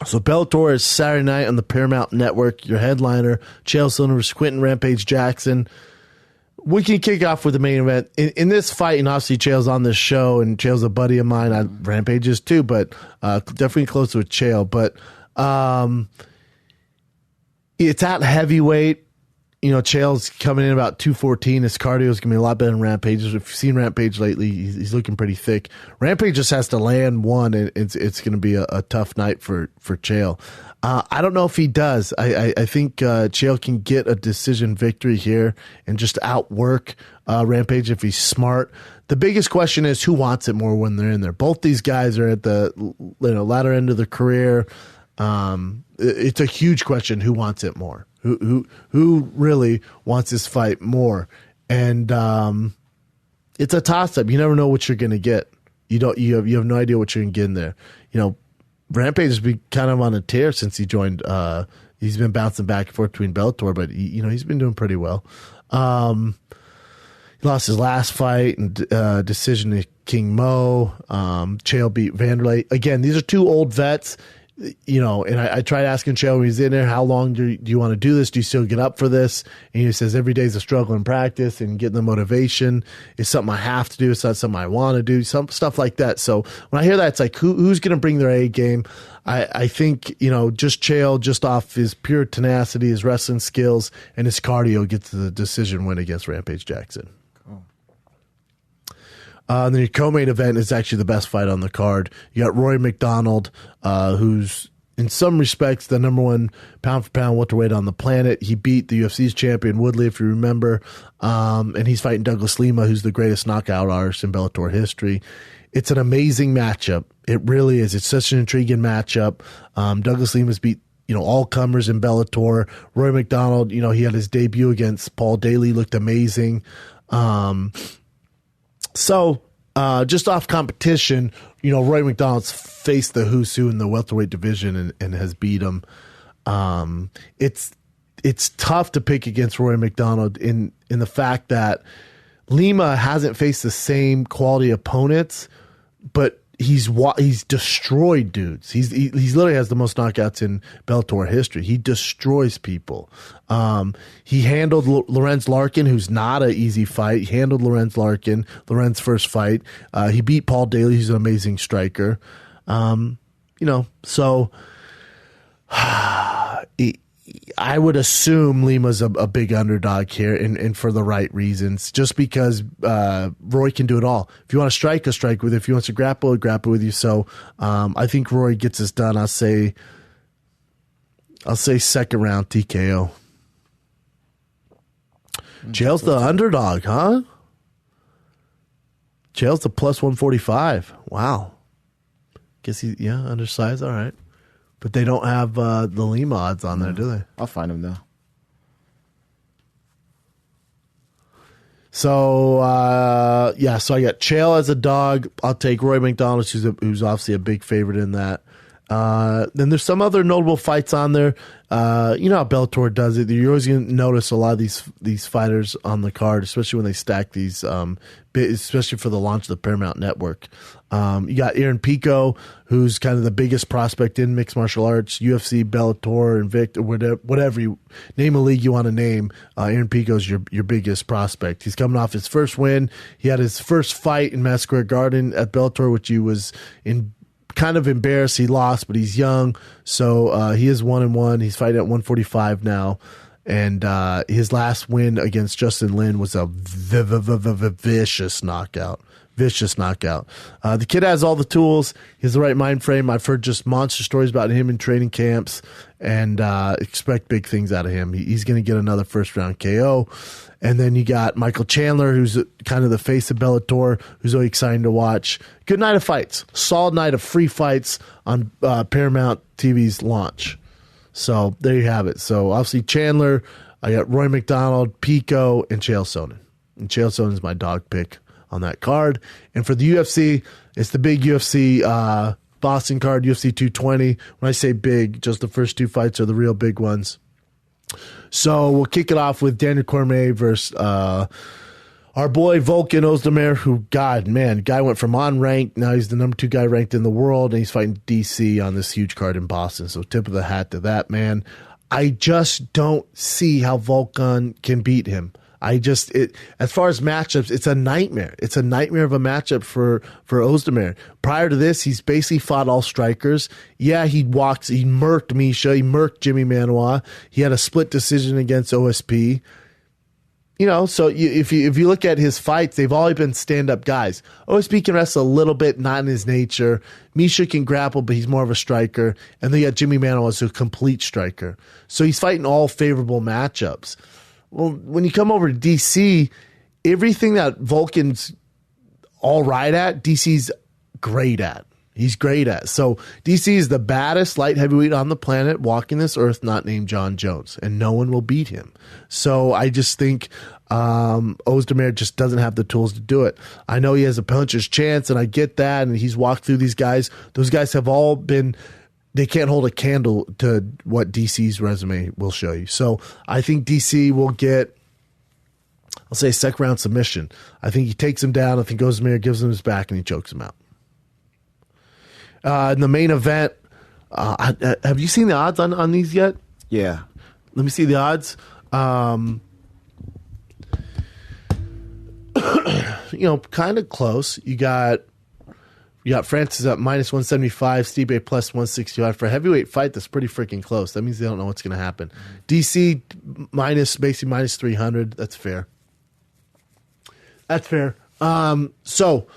So Bellator is Saturday night on the Paramount Network. Your headliner, Chael Sonnen versus Quentin Rampage Jackson. We can kick off with the main event. In this fight, and obviously Chael's on this show, and Chael's a buddy of mine. Rampage is too, but definitely close with Chael. But it's at heavyweight. You know, Chael's coming in about 214. His cardio is going to be a lot better than Rampage. If you've seen Rampage lately, he's looking pretty thick. Rampage just has to land one, and it's going to be a tough night for Chael. I don't know if he does. I think Chael can get a decision victory here and just outwork Rampage if he's smart. The biggest question is who wants it more when they're in there. Both these guys are at the latter end of their career. It's a huge question who wants it more. Who really wants this fight more? And it's a toss-up. You never know what you're going to get. You have no idea what you're going to get in there. You know, Rampage has been kind of on a tear since he joined. He's been bouncing back and forth between Bellator, but he's been doing pretty well. He lost his last fight and decision to King Mo. Chael beat Vanderlei. Again, these are two old vets. And I tried asking Chael when he's in there, how long do you want to do this? Do you still get up for this? And he says every day is a struggle in practice, and getting the motivation is something I have to do. It's not something I want to do, some stuff like that. So when I hear that, it's like, who's going to bring their A game? I think, just Chael, just off his pure tenacity, his wrestling skills, and his cardio gets the decision win against Rampage Jackson. And then your co-main event is actually the best fight on the card. You got Rory McDonald, who's in some respects the number one pound-for-pound welterweight on the planet. He beat the UFC's champion Woodley, if you remember, and he's fighting Douglas Lima, who's the greatest knockout artist in Bellator history. It's an amazing matchup. It really is. It's such an intriguing matchup. Douglas Lima's beat all comers in Bellator. Rory McDonald, he had his debut against Paul Daly, looked amazing. So, just off competition, Roy McDonald's faced the who's who in the welterweight division and has beat him. It's tough to pick against Roy McDonald in the fact that Lima hasn't faced the same quality opponents, but he's destroyed dudes. He literally has the most knockouts in Bellator history. He destroys people. He handled Lorenz Larkin, who's not an easy fight. He handled Lorenz's first fight. He beat Paul Daly, who's an amazing striker. So I would assume Lima's a big underdog here, and for the right reasons, just because Roy can do it all. If you want to strike, he'll strike with you. If he wants to grapple, he'll grapple with you. So I think Roy gets this done. I'll say second round TKO. Chael's the underdog, huh? Chael's the plus 145. Wow. Guess undersized. All right. But they don't have the Lima odds on there, do they? I'll find them, though. So, so I got Chael as a dog. I'll take Roy McDonald, who's obviously a big favorite in that. Then there's some other notable fights on there. You know how Bellator does it. You're always going to notice a lot of these fighters on the card, especially when they stack these, especially for the launch of the Paramount Network. You got Aaron Pico, who's kind of the biggest prospect in mixed martial arts, UFC, Bellator, Invicta, whatever you name a league you want to name. Aaron Pico's your biggest prospect. He's coming off his first win. He had his first fight in Madison Square Garden at Bellator, which he was kind of embarrassed. He lost, but he's young, so he is 1-1. He's fighting at 145 now, and his last win against Justin Lin was a vicious knockout. The kid has all the tools. He has the right mind frame. I've heard just monster stories about him in training camps, and expect big things out of him. He's going to get another first round KO. And then you got Michael Chandler, who's kind of the face of Bellator, who's really exciting to watch. Good night of fights. Solid night of free fights on Paramount TV's launch. So there you have it. So obviously Chandler, I got Roy McDonald, Pico, and Chael Sonnen. And Chael Sonnen is my dog pick on that card. And for the UFC, it's the big UFC Boston card, UFC 220. When I say big, just the first two fights are the real big ones. So we'll kick it off with Daniel Cormier versus Our boy Volkan Ozdemir, who, guy went from unranked, now he's the number 2 guy ranked in the world, and he's fighting DC on this huge card in Boston. So tip of the hat to that man. I just don't see how Volkan can beat him. As far as matchups, it's a nightmare. It's a nightmare of a matchup for Ozdemir. Prior to this, he's basically fought all strikers. Yeah, he murked Misha, he murked Jimmy Manuwa. He had a split decision against OSP. So if you look at his fights, they've all been stand-up guys. OSP can wrestle a little bit, not in his nature. Misha can grapple, but he's more of a striker. And then you got Jimmy Manuwa as a complete striker. So he's fighting all favorable matchups. Well, when you come over to DC, everything that Volkan's all right at, DC's great at. He's great at. So DC is the baddest light heavyweight on the planet walking this earth, not named John Jones, and no one will beat him. So I just think Ozdemir just doesn't have the tools to do it. I know he has a puncher's chance, and I get that, and he's walked through these guys. Those guys have all been, they can't hold a candle to what DC's resume will show you. So I think DC will get, I'll say, a second round submission. I think he takes him down. I think Ozdemir gives him his back, and he chokes him out. In the main event, have you seen the odds on these yet? Yeah. Let me see the odds. Kind of close. You got Francis at minus 175, Stipe plus 165. For a heavyweight fight, that's pretty freaking close. That means they don't know what's going to happen. DC basically minus 300. That's fair. So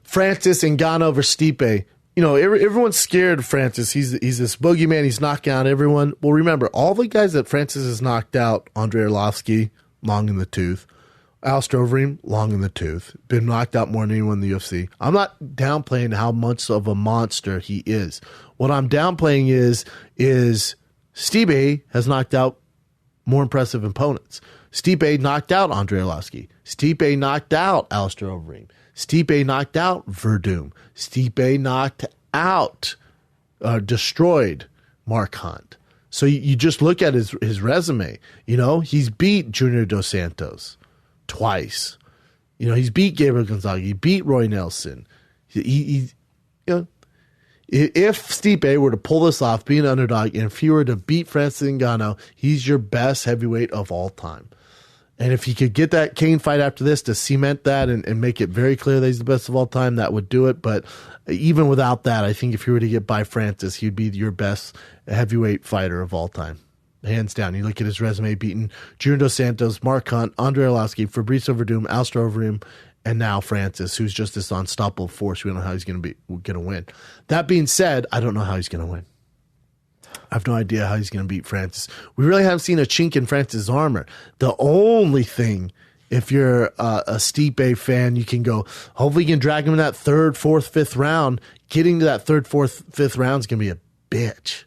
Francis Ngannou versus Stipe. Everyone's scared of Francis. He's this boogeyman. He's knocking out everyone. Well, remember, all the guys that Francis has knocked out, Andrei Arlovski, long in the tooth. Alistair Overeem, long in the tooth. Been knocked out more than anyone in the UFC. I'm not downplaying how much of a monster he is. What I'm downplaying is Stipe has knocked out more impressive opponents. Stipe knocked out Andrei Arlovski. Stipe knocked out Alistair Overeem. Stipe knocked out Verdum. Stipe knocked out, destroyed Mark Hunt. So you just look at his resume. He's beat Junior Dos Santos twice. He's beat Gabriel Gonzaga. He beat Roy Nelson. If Stipe were to pull this off, be an underdog, and if he were to beat Francis Ngannou, he's your best heavyweight of all time. And if he could get that Kane fight after this to cement that and make it very clear that he's the best of all time, that would do it. But even without that, I think if you were to get by Francis, he'd be your best heavyweight fighter of all time. Hands down. You look at his resume, beating Junior Dos Santos, Mark Hunt, Andrei Arlovski, Fabricio Verdum, Alistair Overeem, and now Francis, who's just this unstoppable force. We don't know how he's going to win. That being said, I don't know how he's going to win. I have no idea how he's going to beat Francis. We really haven't seen a chink in Francis' armor. The only thing, if you're a Stipe fan, you can go, hopefully you can drag him in that 3rd, 4th, 5th round. Getting to that 3rd, 4th, 5th round is going to be a bitch.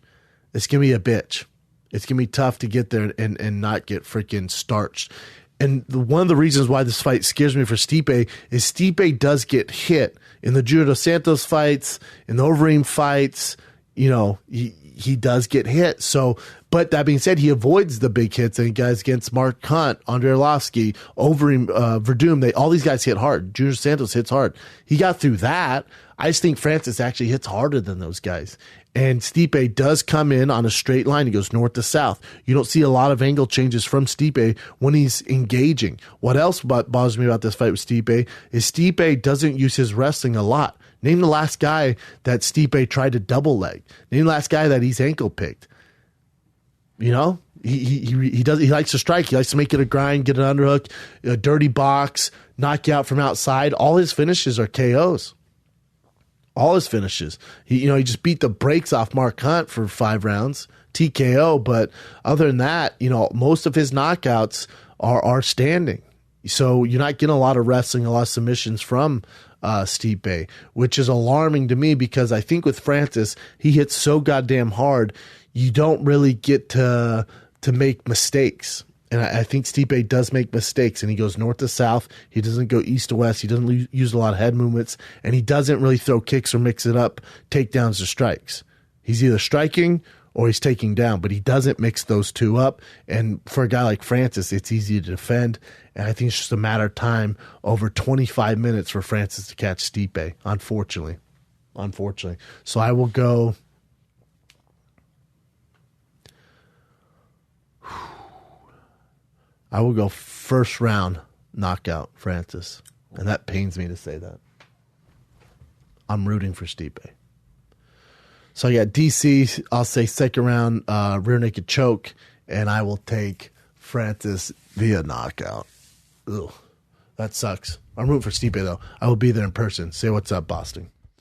It's going to be a bitch. It's going to be tough to get there and not get freaking starched. And one of the reasons why this fight scares me for Stipe is Stipe does get hit in the Junior Dos Santos fights, in the Overeem fights. He does get hit. So, but that being said, he avoids the big hits, and he guys against Mark Hunt, Andrei Arlovski, Overeem, Verdum, all these guys hit hard. Junior Santos hits hard. He got through that. I just think Francis actually hits harder than those guys. And Stipe does come in on a straight line. He goes north to south. You don't see a lot of angle changes from Stipe when he's engaging. What else bothers me about this fight with Stipe is Stipe doesn't use his wrestling a lot. Name the last guy that Stipe tried to double leg. Name the last guy that he's ankle picked. He likes to strike. He likes to make it a grind, get an underhook, a dirty box, knock you out from outside. All his finishes are KOs. All his finishes. He just beat the brakes off Mark Hunt for 5 rounds, TKO. But other than that, most of his knockouts are standing. So you're not getting a lot of wrestling, a lot of submissions from Stipe, which is alarming to me because I think with Francis, he hits so goddamn hard, you don't really get to make mistakes. And I think Stipe does make mistakes, and he goes north to south. He doesn't go east to west. He doesn't use a lot of head movements, and he doesn't really throw kicks or mix it up, takedowns or strikes. He's either striking or he's taking down, but he doesn't mix those two up. And for a guy like Francis, it's easy to defend. And I think it's just a matter of time, over 25 minutes for Francis to catch Stipe, unfortunately. So I will go. First round knockout, Francis. And that pains me to say that. I'm rooting for Stipe. So yeah, DC, I'll say second round rear naked choke, and I will take Francis via knockout. Ugh, that sucks. I'm rooting for Stipe though. I will be there in person. Say what's up, Boston.